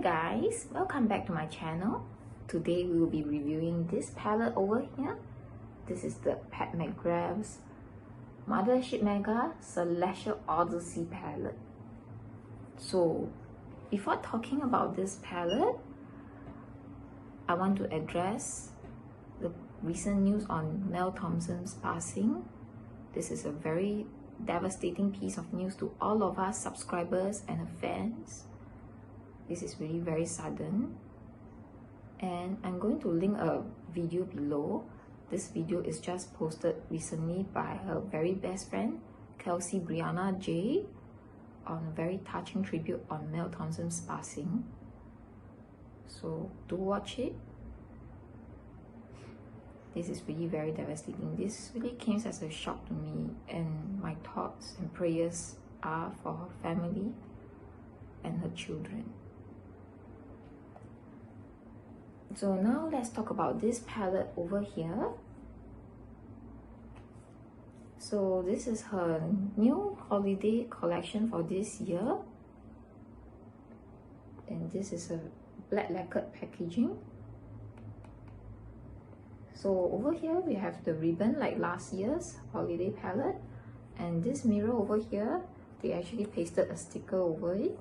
Hi guys, welcome back to my channel. Today we will be reviewing this palette over here. This is the Pat Mcgrath's Mothership Mega Celestial Odyssey palette. So before talking about this palette, I want to address the recent news on Mel Thompson's passing. This is a very devastating piece of news to all of us subscribers and fans. This is really very sudden, and I'm going to link a video below. This video is just posted recently by her very best friend Kelsee Briana Jai on a very touching tribute on Mel Thompson's passing. So do watch it. This is really very devastating. This really came as a shock to me, and my thoughts and prayers are for her family and her children. So now let's talk about this palette over here. So this is her new holiday collection for this year, and this is a black lacquered packaging. So over here we have the ribbon like last year's holiday palette, and this mirror over here, they actually pasted a sticker over it,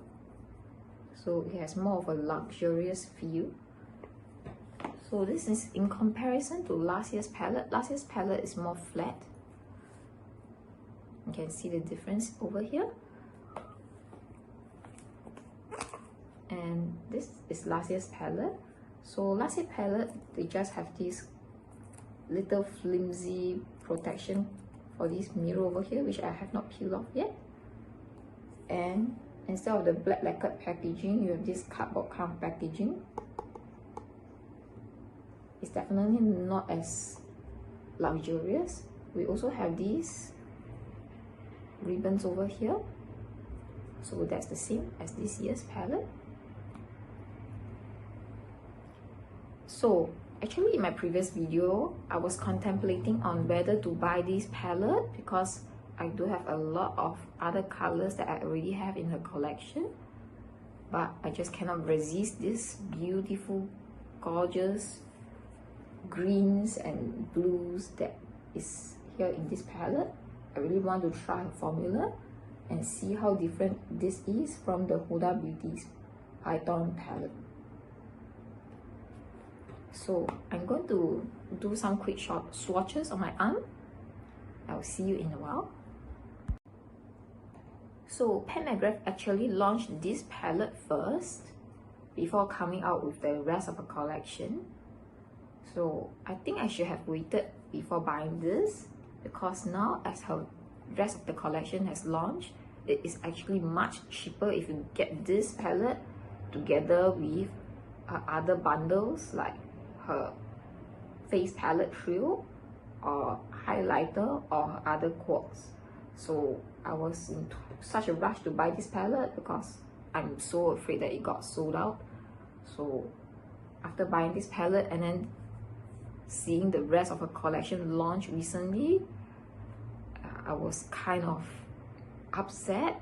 so it has more of a luxurious feel. So this is in comparison to last year's palette. Last year's palette is more flat. You can see the difference over here. And this is last year's palette. So last year's palette, they just have this little flimsy protection for this mirror over here, which I have not peeled off yet. And instead of the black lacquered packaging, you have this cardboard kind of packaging. It's definitely not as luxurious. We also have these ribbons over here, so that's the same as this year's palette. So actually in my previous video, I was contemplating on whether to buy this palette because I do have a lot of other colors that I already have in the collection, but I just cannot resist this beautiful, gorgeous greens and blues that is here in this palette. I really want to try her formula and see how different this is from the Huda Beauty's Python palette. So I'm going to do some quick short swatches on my arm. I'll see you in a while. So Pat Mcgrath actually launched this palette first before coming out with the rest of the collection. So I think I should have waited before buying this, because now as her rest of the collection has launched, it is actually much cheaper if you get this palette together with her other bundles like her face palette trio or highlighter or other quads. So I was in such a rush to buy this palette because I'm so afraid that it got sold out. So after buying this palette and then seeing the rest of her collection launch recently, I was kind of upset,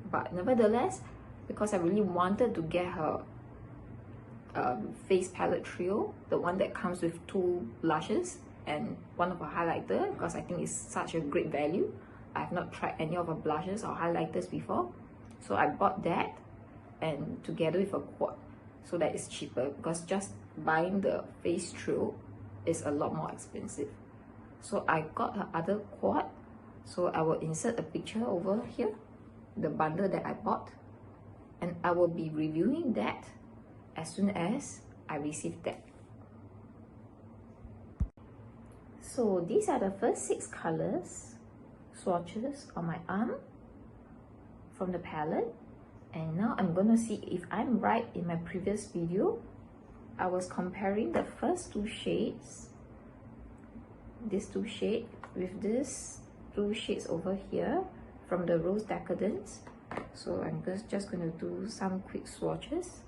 but nevertheless, because I really wanted to get her face palette trio, the one that comes with 2 blushes and one of her highlighter, because I think it's such a great value. I have not tried any of her blushes or highlighters before, so I bought that and together with a quad, so that is cheaper, because just buying the face trio is a lot more expensive. So I got her other quad, so I will insert a picture over here, the bundle that I bought, and I will be reviewing that as soon as I receive that. So these are the first 6 colors swatches on my arm from the palette, and now I'm gonna see if I'm right. In my previous video, I was comparing the first 2 shades, these 2 shades, with this 2 shades over here from the Rose Decadence. So I'm just going to do some quick swatches.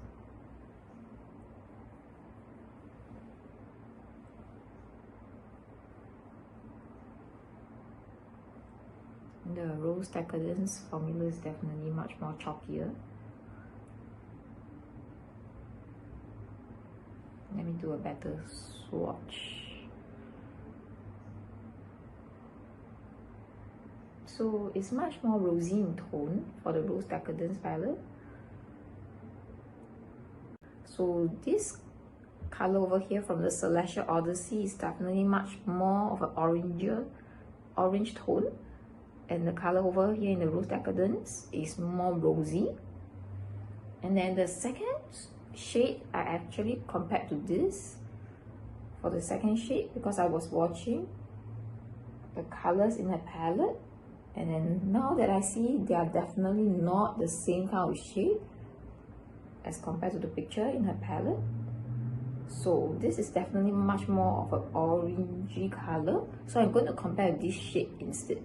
The Rose Decadence formula is definitely much more chalkier. me do a better swatch. So it's much more rosy in tone for the Rose Decadence palette. So this color over here from the Celestial Odyssey is definitely much more of an orange tone, and the color over here in the Rose Decadence is more rosy. And then the second shade I actually compared to this for the second shade because I was watching the colors in her palette, and then now that I see they are definitely not the same kind of shade as compared to the picture in her palette. So this is definitely much more of an orangey color, so I'm going to compare this shade instead.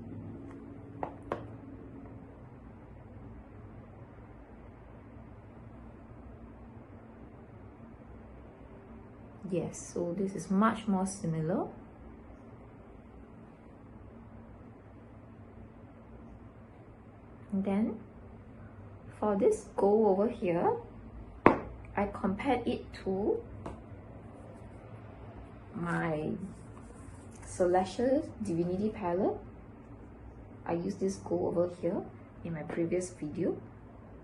Yes, so this is much more similar. And then for this gold over here, I compared it to my Celestial Divinity palette. I used this gold over here in my previous video,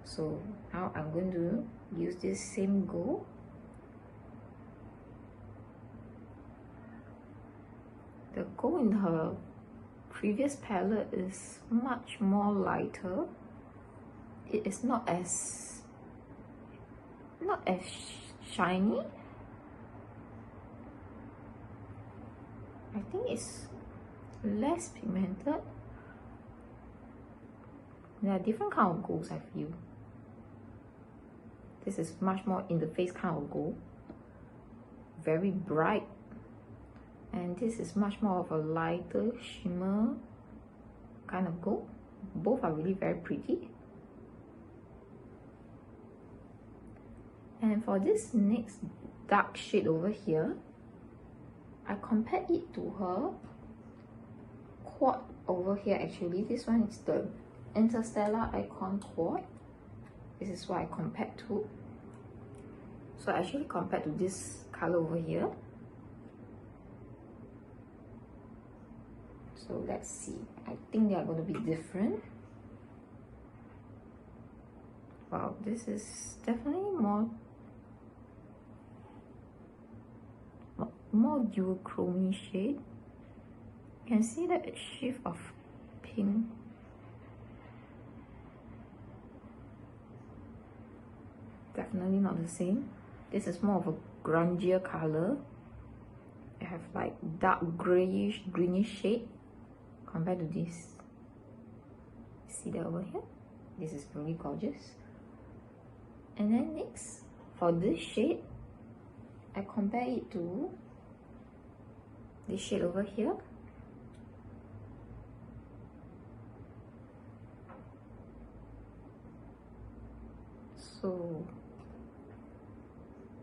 so now I'm going to use this same gold. The gold in her previous palette is much more lighter. It is not as shiny. I think it's less pigmented. There are different kind of golds, I feel. This is much more in the face kind of gold, very bright. And this is much more of a lighter shimmer kind of gold. Both are really very pretty. And for this next dark shade over here, I compared it to her quad over here. Actually, this one is the Interstellar Icon quad. This is what I compared to. So I actually compared to this color over here. So let's see. I think they are going to be different. Wow, this is definitely more duochrome shade. You can see that shift of pink. Definitely not the same. This is more of a grungier color. I have like dark grayish, greenish shade compared to this. See that over here? This is really gorgeous. And then next, for this shade, I compare it to this shade over here. So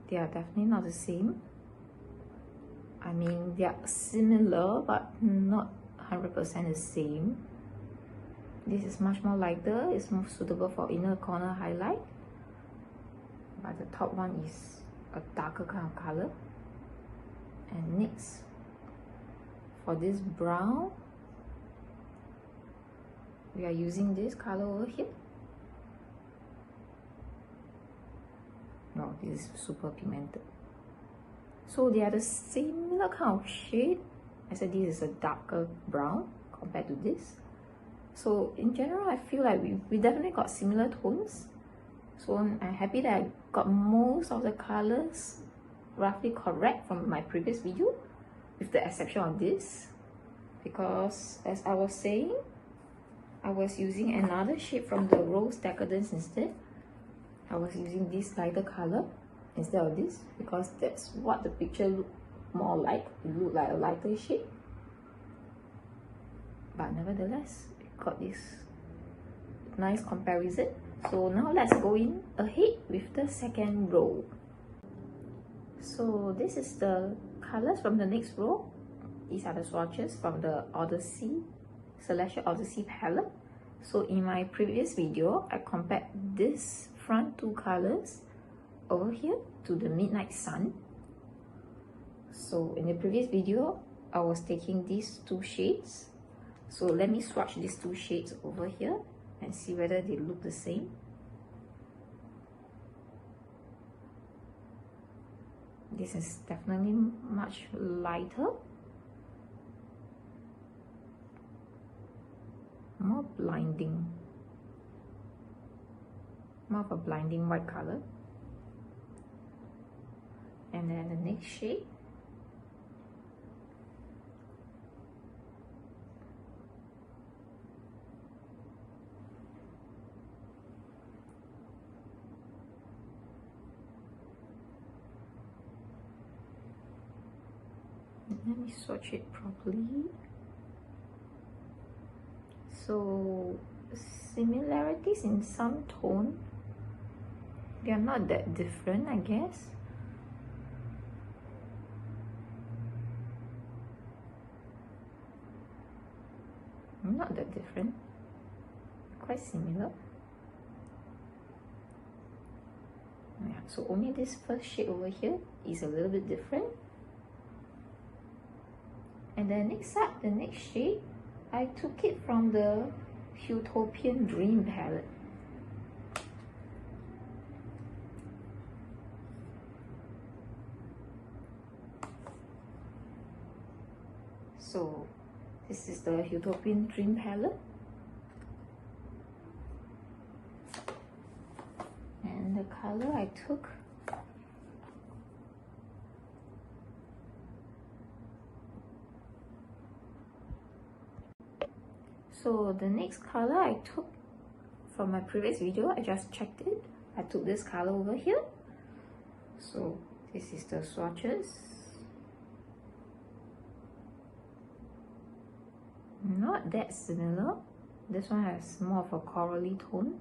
they are definitely not the same. I mean, they are similar but not 100% the same. This is much more lighter. It's more suitable for inner corner highlight, but the top one is a darker kind of color. And next, for this brown, we are using this color over here. No, this is super pigmented. So they are the similar kind of shade. I said this is a darker brown compared to this. So in general, I feel like we definitely got similar tones. So I'm happy that I got most of the colors roughly correct from my previous video, with the exception of this, because as I was saying, I was using another shade from the Rose Decadence instead. I was using this lighter color instead of this because that's what the picture looked more like. It looked like a lighter shade, but nevertheless it got this nice comparison. So now let's go in ahead with the second row. So this is the colors from the next row. These are the swatches from the Odyssey, Celestial Odyssey palette. So in my previous video, I compared this front two colors over here to the Midnight Sun. So in the previous video, I was taking these two shades. So let me swatch these two shades over here and see whether they look the same. This is definitely much lighter, more blinding, more of a blinding white color. And then the next shade, let me swatch it properly. So similarities in some tone, they are not that different, I guess. Not that different, quite similar. Yeah, so only this first shade over here is a little bit different. And then next up, the next shade, I took it from the Utopian Dream palette. So this is the Utopian Dream palette. And the color I took, so the next color I took from my previous video, I just checked it. I took this color over here. So this is the Swatches. Not that similar. This one has more of a corally tone,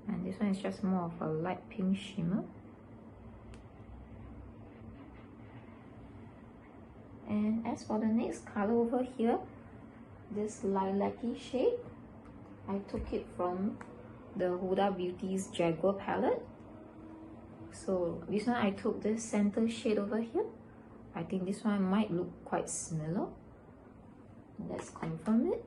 and this one is just more of a light pink shimmer. And as for the next color over here, this lilac-y shade, I took it from the Huda Beauty's Jaguar palette. So this one I took this center shade over here. I think this one might look quite similar. Let's confirm it.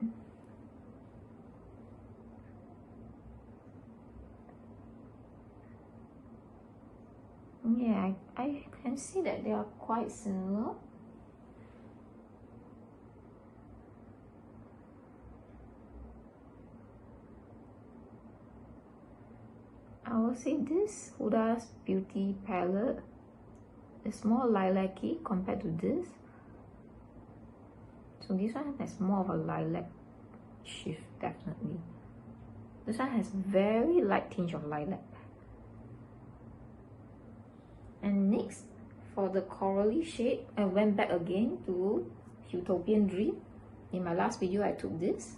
Yeah, I can see that they are quite similar. I will say this Huda's Beauty palette is more lilac-y compared to this. So this one has more of a lilac shift, definitely. This one has very light tinge of lilac. And next, for the corally shade, I went back again to Utopian Dream. In my last video, I took this.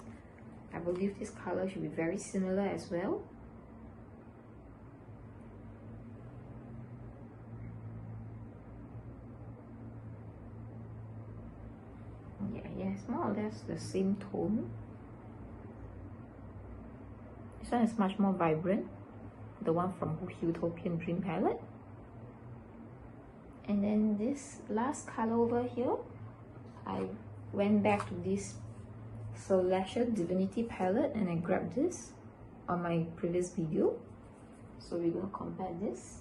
I believe this color should be very similar as well. Yeah, it's more or less the same tone. This one is much more vibrant, the one from Utopian Dream palette. And then this last color over here, I went back to this Celestial Divinity palette and I grabbed this on my previous video. So we're going to compare this.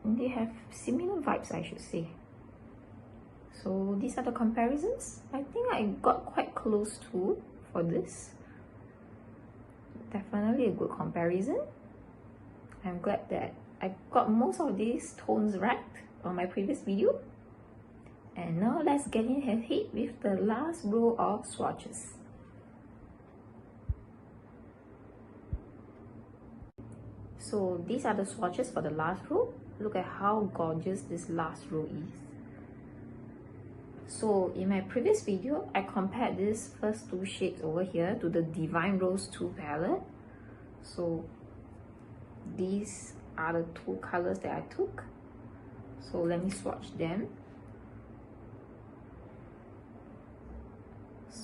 And they have similar vibes, I should say. So these are the comparisons. I think I got quite close to for this. Definitely a good comparison. I'm glad that I got most of these tones right on my previous video. And now let's get in ahead with the last row of swatches. So these are the swatches for the last row. Look at how gorgeous this last row is. So in my previous video, I compared these first two shades over here to the Divine Rose 2 palette. So these are the two colors that I took. So let me swatch them.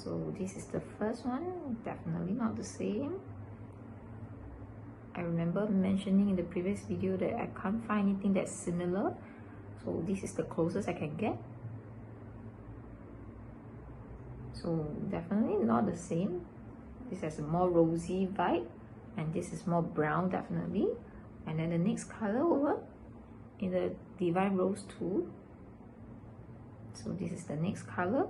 So this is the first one, definitely not the same. I remember mentioning in the previous video that I can't find anything that's similar. So this is the closest I can get. So definitely not the same. This has a more rosy vibe, and this is more brown definitely. And then the next color over in the Divine Rose 2. So this is the next color.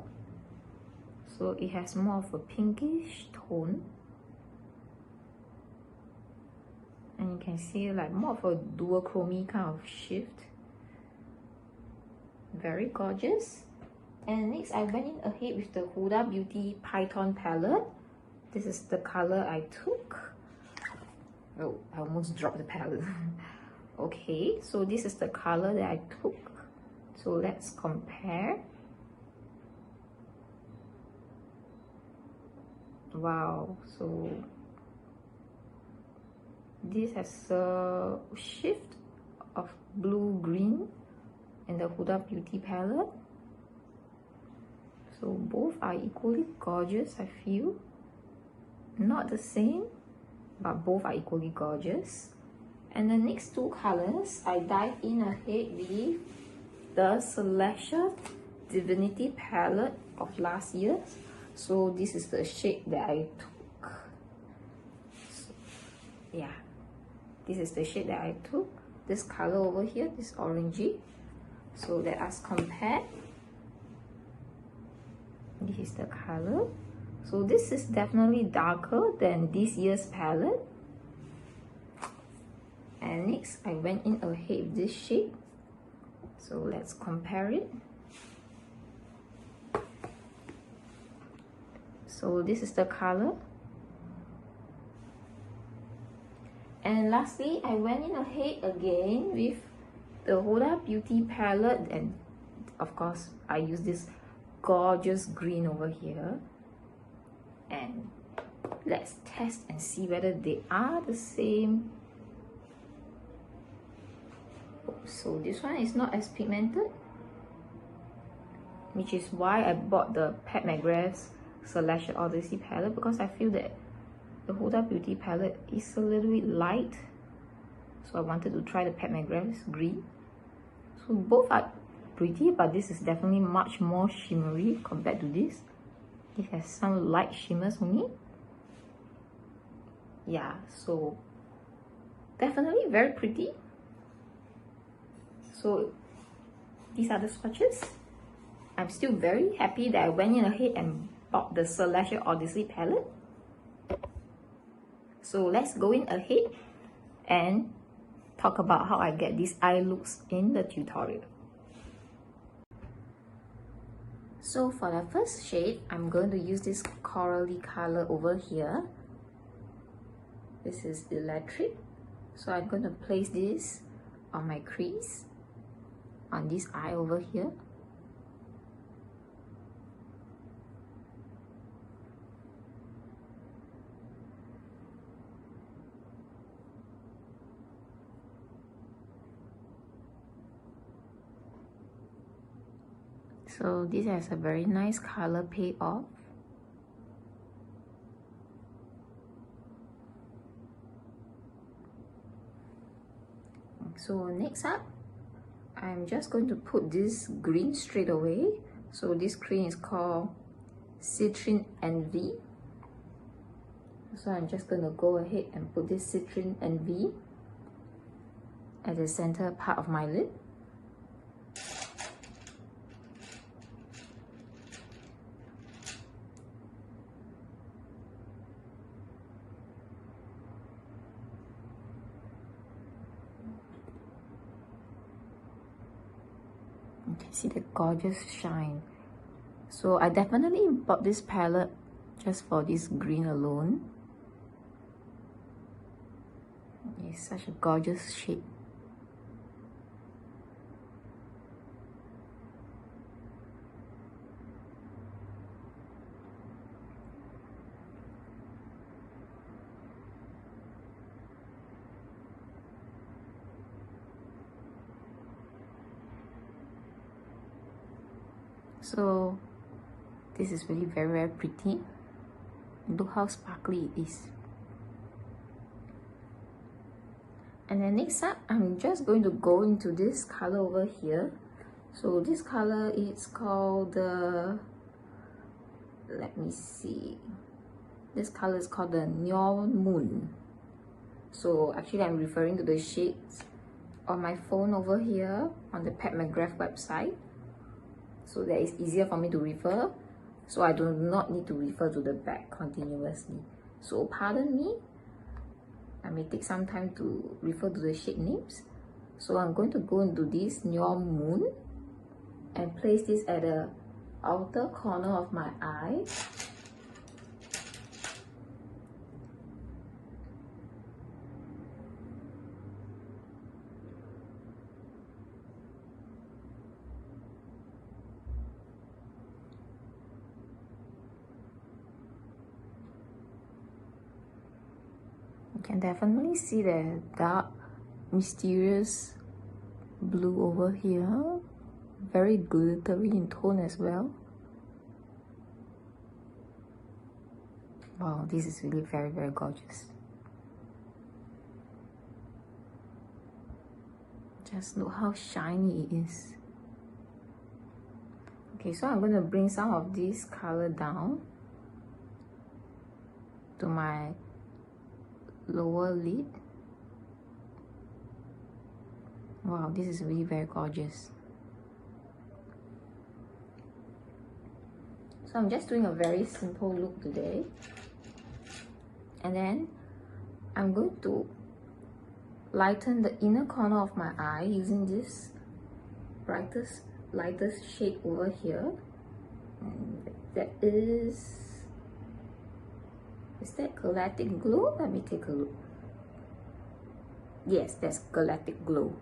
So it has more of a pinkish tone. And you can see like more of a duochrome kind of shift. Very gorgeous. And next I went in ahead with the Huda Beauty Python palette. This is the color I took. Oh, I almost dropped the palette. Okay, so this is the color that I took. So let's compare. Wow, so this has a shift of blue-green in the Huda Beauty palette. So both are equally gorgeous, I feel. Not the same, but both are equally gorgeous. And the next two colors, I dive in ahead with the Celestial Divinity palette of last year. So this is the shade that I took. So, yeah, this is the shade that I took. This color over here, this orangey. So let us compare. This is the color. So this is definitely darker than this year's palette. And next I went in ahead with this shade. So let's compare it. So this is the color. And lastly, I went in ahead again with the Huda Beauty palette, and of course I use this gorgeous green over here. And let's test and see whether they are the same. So this one is not as pigmented, which is why I bought the Pat Mcgrath's Celestial Odyssey palette, because I feel that the Huda Beauty palette is a little bit light. So I wanted to try the Pat Mcgrath's green. So both are pretty, but this is definitely much more shimmery compared to this. It has some light shimmers on it. Yeah, so definitely very pretty. So these are the swatches. I'm still very happy that I went in ahead and bought the Celestial Odyssey palette. So let's go in ahead and talk about how I get these eye looks in the tutorial. So for the first shade, I'm going to use this corally color over here. This is Electric. So I'm going to place this on my crease, on this eye over here. So this has a very nice color payoff. So next up, I'm just going to put this green straight away. So this green is called Citrine Envy. So I'm just going to go ahead and put this Citrine Envy at the center part of my lid. You can see the gorgeous shine. So I definitely bought this palette just for this green alone. It's such a gorgeous shade. So This is really very, very pretty. Look how sparkly it is. And then next up, I'm just going to go into this color over here. So this color is called the, let me see. This color is called the Neon Moon. So actually I'm referring to the shades on my phone over here on the Pat Mcgrath website. So that is easier for me to refer. So I do not need to refer to the back continuously. So pardon me. I may take some time to refer to the shade names. So I'm going to go into this Neon Moon and place this at the outer corner of my eye. You can definitely see the dark, mysterious blue over here. Very glittery in tone as well. Wow, this is really very, very gorgeous. Just look how shiny it is. Okay, so I'm going to bring some of this color down to my lower lid. Wow, this is really very gorgeous. So I'm just doing a very simple look today. And then I'm going to lighten the inner corner of my eye using this lightest shade over here. And that is that Galactic Glow? Let me take a look. Yes, that's Galactic Glow.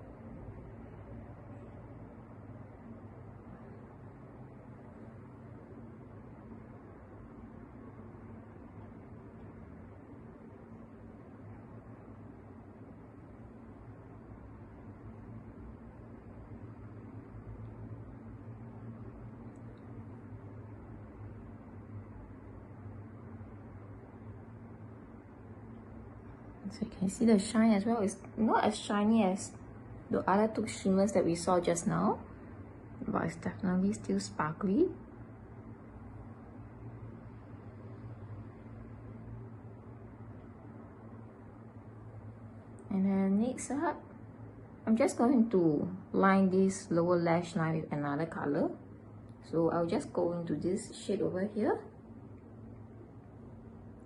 So you can see the shine as well. It's not as shiny as the other two shimmers that we saw just now, but it's definitely still sparkly. And then next up, I'm just going to line this lower lash line with another color. So I'll just go into this shade over here.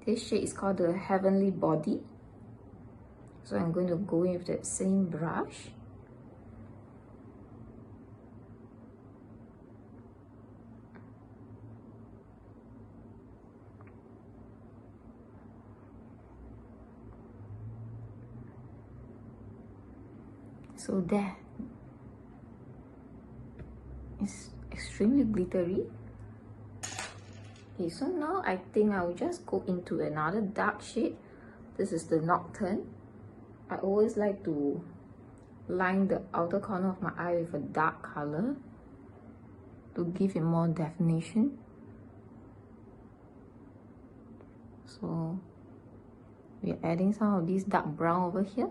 This shade is called the Heavenly Body. So I'm going to go in with that same brush. So there. It's extremely glittery. Okay, so now I think I'll just go into another dark shade. This is the Nocturne. I always like to line the outer corner of my eye with a dark color to give it more definition. So we're adding some of this dark brown over here.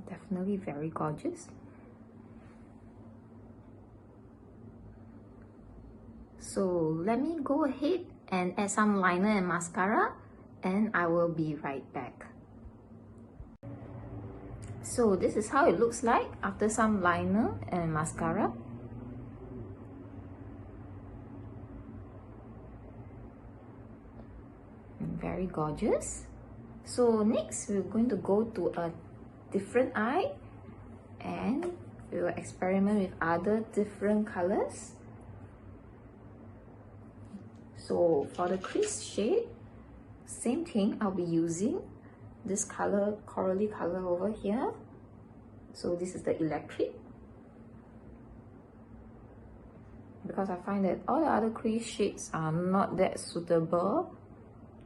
Definitely very gorgeous. So let me go ahead and add some liner and mascara, and I will be right back. So this is how it looks like after some liner and mascara. Very gorgeous. So next we're going to go to a different eye and we will experiment with other different colors. So for the crease shade, same thing, I'll be using this color, corally color over here. So this is the Electric. Because I find that all the other crease shades are not that suitable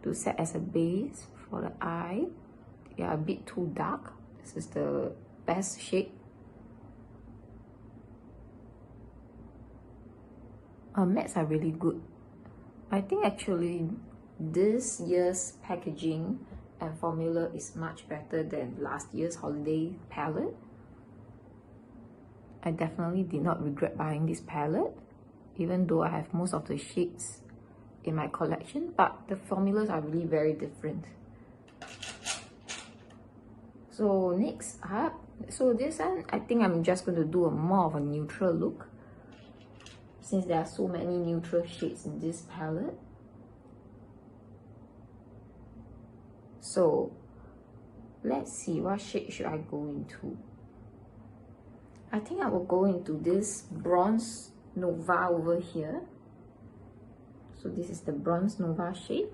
to set as a base for the eye. They are a bit too dark. This is the best shade. Mattes are really good. I think actually this year's packaging and formula is much better than last year's holiday palette. I definitely did not regret buying this palette, even though I have most of the shades in my collection, but the formulas are really very different. So next up, so this one, I think I'm just going to do a more of a neutral look, since there are so many neutral shades in this palette. So let's see, what shade should I go into? I think I will go into this Bronze Nova over here. So this is the Bronze Nova shade.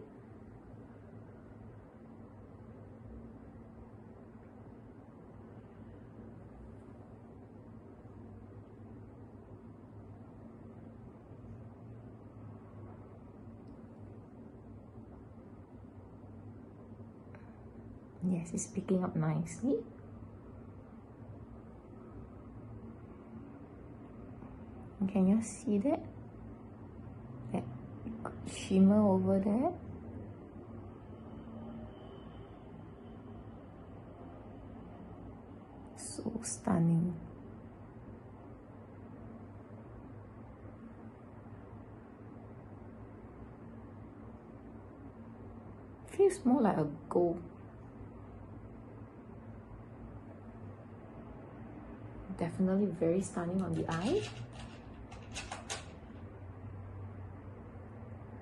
Yes, it's picking up nicely. Can you see that? That shimmer over there? So stunning. Feels more like a gold. Definitely very stunning on the eye.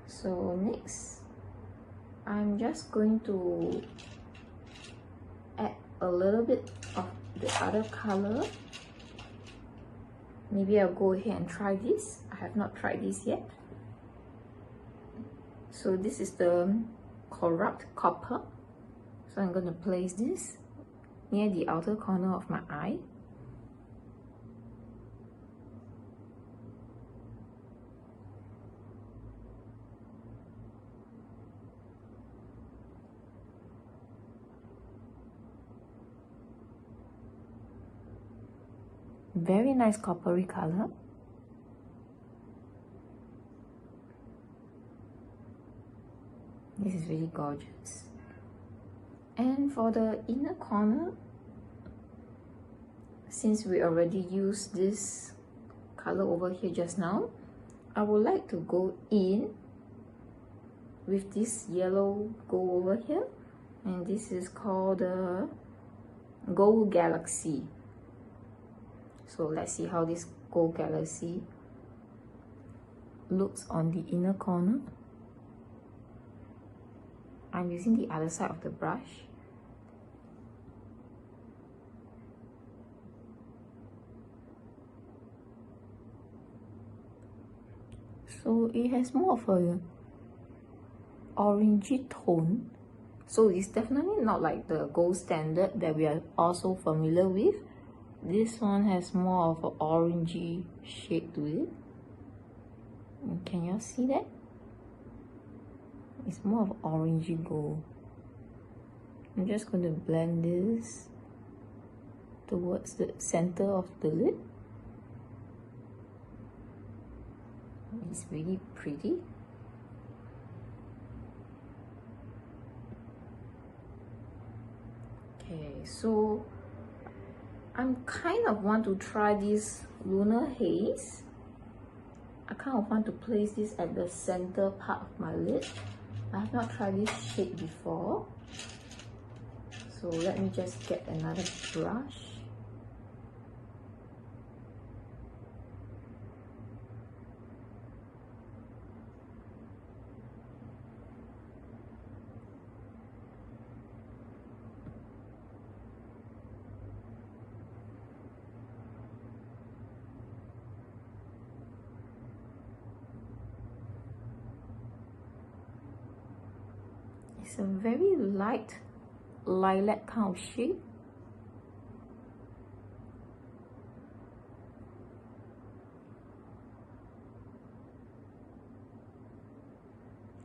So next, I'm just going to add a little bit of the other color. Maybe I'll go ahead and try this. I have not tried this yet. So this is the Corrupt Copper. So I'm going to place this near the outer corner of my eye. Very nice coppery color. This is really gorgeous. And for the inner corner, since we already used this color over here just now, I would like to go in with this yellow gold over here, and this is called the Gold Galaxy. So let's see how this Gold Galaxy looks on the inner corner. I'm using the other side of the brush. So it has more of a orangey tone. So it's definitely not like the gold standard that we are also familiar with. This one has more of an orangey shade to it. Can you see that? It's more of orangey gold. I'm just going to blend this towards the center of the lid. It's really pretty. Okay, so I'm kind of want to try this Lunar Haze. I kind of want to place this at the center part of my lid. I have not tried this shade before. So let me just get another brush. It's a very light lilac kind of shade.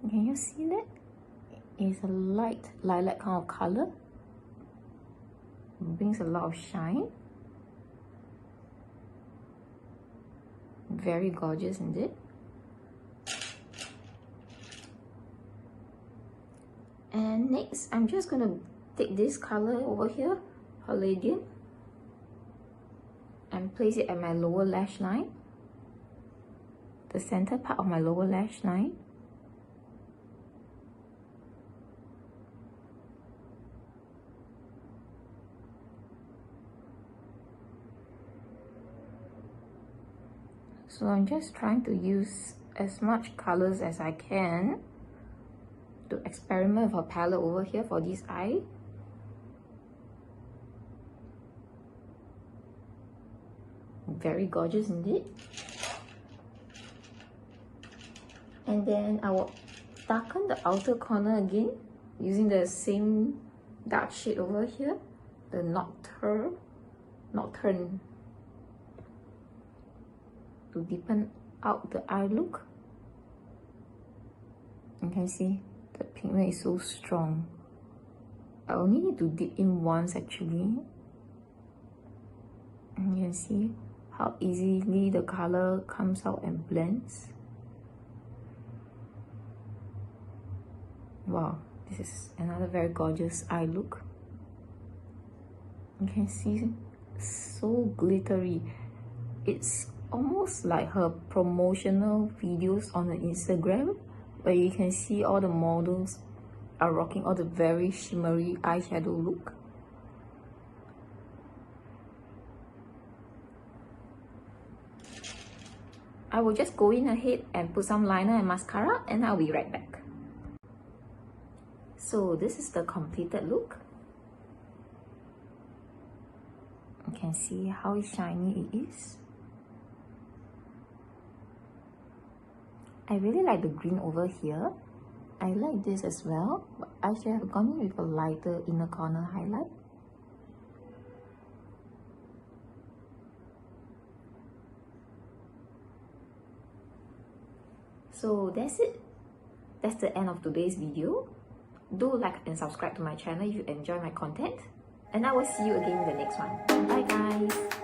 Can you see that? It's a light lilac kind of color. It brings a lot of shine. Very gorgeous indeed. And next, I'm just gonna take this color over here, Palladium, and place it at my lower lash line, the center part of my lower lash line. So I'm just trying to use as much colors as I can to experiment with a palette over here for this eye. Very gorgeous indeed. And then I will darken the outer corner again using the same dark shade over here, the Nocturne, to deepen out the eye look. You can see the pigment is so strong. I only need to dip in once actually. And you can see how easily the color comes out and blends. Wow, this is another very gorgeous eye look. You can see so glittery. It's almost like her promotional videos on the Instagram, where you can see all the models are rocking all the very shimmery eyeshadow look. I will just go in ahead and put some liner and mascara, and I'll be right back. So this is the completed look. You can see how shiny it is. I really like the green over here. I like this as well, but I should have gone in with a lighter inner corner highlight. So that's it. That's the end of today's video. Do like and subscribe to my channel if you enjoy my content. And I will see you again in the next one. Bye guys!